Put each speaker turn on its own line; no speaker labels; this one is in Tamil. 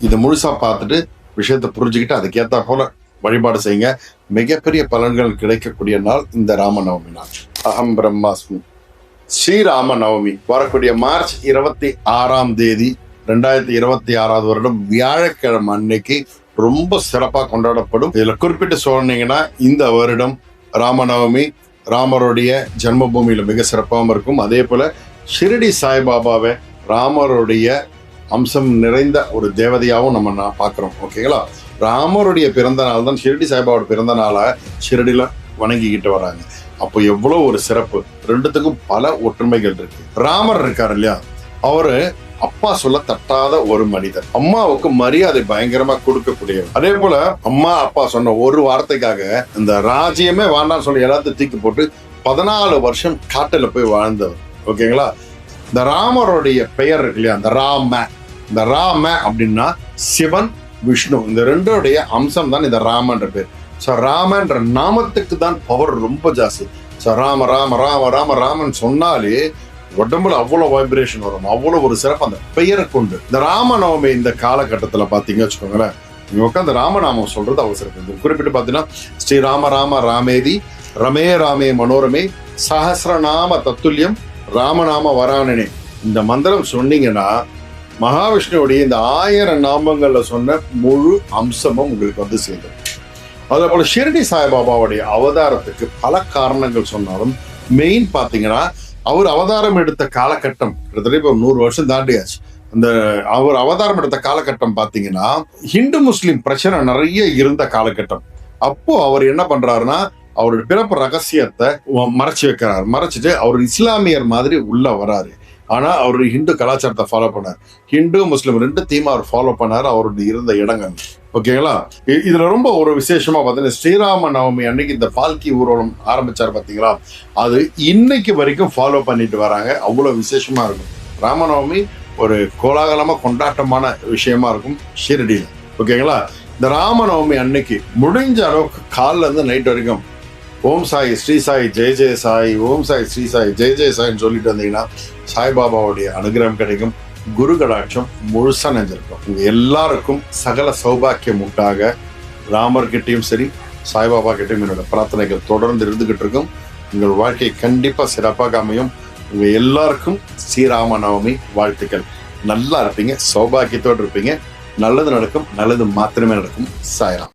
இதை முழுசா பார்த்துட்டு விஷயத்தை புரிஞ்சுக்கிட்டு அதுக்கேற்ற போல வழிபாடு செய்யுங்க. மிகப்பெரிய பலன்கள் கிடைக்கக்கூடிய நாள் இந்த ராமநவமி நாள். அகம் பிரம்மாஸ்மி. ஸ்ரீராம நவமி வரக்கூடிய மார்ச் 26 2026 வருடம் வியாழக்கிழமை அன்னைக்கு ரொம்ப சிறப்பாக கொண்டாடப்படும். இதுல குறிப்பிட்டு சொன்னீங்கன்னா இந்த வருடம் ராமநவமி ராமருடைய ஜென்மபூமியில மிக சிறப்பாகவும் இருக்கும். அதே போல ஷிரடி சாய்பாபாவை ராமருடைய அம்சம் நிறைந்த ஒரு தேவதையாகவும் நம்ம பார்க்கிறோம். ஓகேங்களா? ராமருடைய பிறந்த நாள் தான் ஷிரடி சாய்பாபாவோட பிறந்த நாளை ஷிரடியில வணங்கிக்கிட்டு வராங்க. அப்போ எவ்வளவு ஒரு சிறப்பு. ரெண்டுத்துக்கும் பல ஒற்றுமைகள் இருக்கு. ராமர் இருக்காரு இல்லையா, அவரு அப்பா சொல்ல தட்டாத ஒரு மனிதர். அம்மாவுக்கு மரியாதை பயங்கரமா கொடுக்கக்கூடியவர். அதே போல அம்மா அப்பா சொன்ன ஒரு வார்த்தைக்காக இந்த ராஜ்யமே வேண்டாம்னு சொல்லி எல்லாத்தையும் தூக்கி போட்டு 14 வருஷம் காட்டுல போய் வாழ்ந்தவர். ஓகேங்களா? இந்த ராமருடைய பெயர் இருக்கு இல்லையா, இந்த ராம அப்படின்னா சிவன் விஷ்ணு, இந்த ரெண்டோடைய அம்சம் தான் இந்த ராமன்ற பேர். ஸோ ராமன்ற நாமத்துக்கு தான் பவர் ரொம்ப ஜாஸ்தி. ஸோ ராம ராம ராம ராம ராமன் சொன்னாலே உடம்புல அவ்வளவு வைப்ரேஷன் வரும், அவ்வளவு ஒரு சிறப்பு அந்த பெயரை கொண்டு. இந்த ராமநவமி இந்த காலகட்டத்துல பாத்தீங்க வச்சுக்கோங்களேன், நீங்க உட்காந்து ராமநாமம் சொல்றது அவசரம். குறிப்பிட்டு பாத்தீங்கன்னா ஸ்ரீராம ராம ராமேதி ரமே ராமே மனோரமே சஹசிரநாம தத்துல்யம் ராமநாம வரானனே. இந்த மந்திரம் சொன்னீங்கன்னா மகாவிஷ்ணுவுடைய இந்த 1000 நாமங்கள்ல சொன்ன முழு அம்சமும் உங்களுக்கு வந்து சேர்ந்தது. அதே போல ஷிரடி சாய்பாபாவுடைய அவதாரத்துக்கு பல காரணங்கள் சொன்னாலும் மெயின் பாத்தீங்கன்னா அவர் அவதாரம் எடுத்த காலகட்டம் கிட்டத்தட்ட இப்போ 100 வருஷம் தாண்டியாச்சு. அந்த அவர் அவதாரம் எடுத்த காலகட்டம் பாத்தீங்கன்னா ஹிந்து முஸ்லிம் பிரச்சனை நிறைய இருந்த காலகட்டம். அப்போ அவர் என்ன பண்றாருன்னா அவருடைய பிறப்பு ரகசியத்தை மறைச்சு வைக்கிறார். மறைச்சிட்டு அவர் இஸ்லாமியர் மாதிரி உள்ள வராரு. ஆனா அவரு ஹிந்து கலாச்சாரத்தை ஃபாலோ பண்ணார். ஹிந்து முஸ்லிம் 2 அவர் ஃபாலோ பண்ணாரு அவருடைய இருந்த இடங்கள். ஓகேங்களா? இதுல ரொம்ப ஒரு விசேஷமா பாத்தீங்கன்னா ஸ்ரீராம நவமி அன்னைக்கு இந்த பால்கி ஊர்வலம் ஆரம்பிச்சாரு பாத்தீங்களா, அது இன்னைக்கு வரைக்கும் ஃபாலோ பண்ணிட்டு வராங்க. அவ்வளவு விசேஷமா இருக்கும். ராமநவமி ஒரு கோலாகலமா கொண்டாட்டமான விஷயமா இருக்கும் ஷிரடியில. ஓகேங்களா? இந்த ராமநவமி அன்னைக்கு முடிஞ்ச அளவுக்கு காலில இருந்து நைட் வரைக்கும் ஓம் சாய் ஸ்ரீ சாய் ஜெய ஜெய சாய், ஓம் சாய் ஸ்ரீ சாய் ஜெய ஜெய சாய்ன்னு சொல்லிட்டு வந்தீங்கன்னா சாய்பாபாவுடைய அனுகிரகம் கிடைக்கும். குரு கடாட்சம் முழுசா நெஞ்சிருக்கும். உங்க எல்லாருக்கும் சகல சௌபாக்கியம் உண்டாக ராமர்கிட்டையும் சரி சாய்பாபா கிட்டையும் என்னோட பிரார்த்தனைகள் தொடர்ந்து இருந்துகிட்டு இருக்கும். உங்கள் வாழ்க்கை கண்டிப்பா சிறப்பாக அமையும். உங்க எல்லாருக்கும் ஸ்ரீராம நவமி வாழ்த்துக்கள். நல்லா இருப்பீங்க, சௌபாக்கியத்தோடு இருப்பீங்க. நல்லது நடக்கும், நல்லது மாத்திரமே நடக்கும். சாய்ராம்.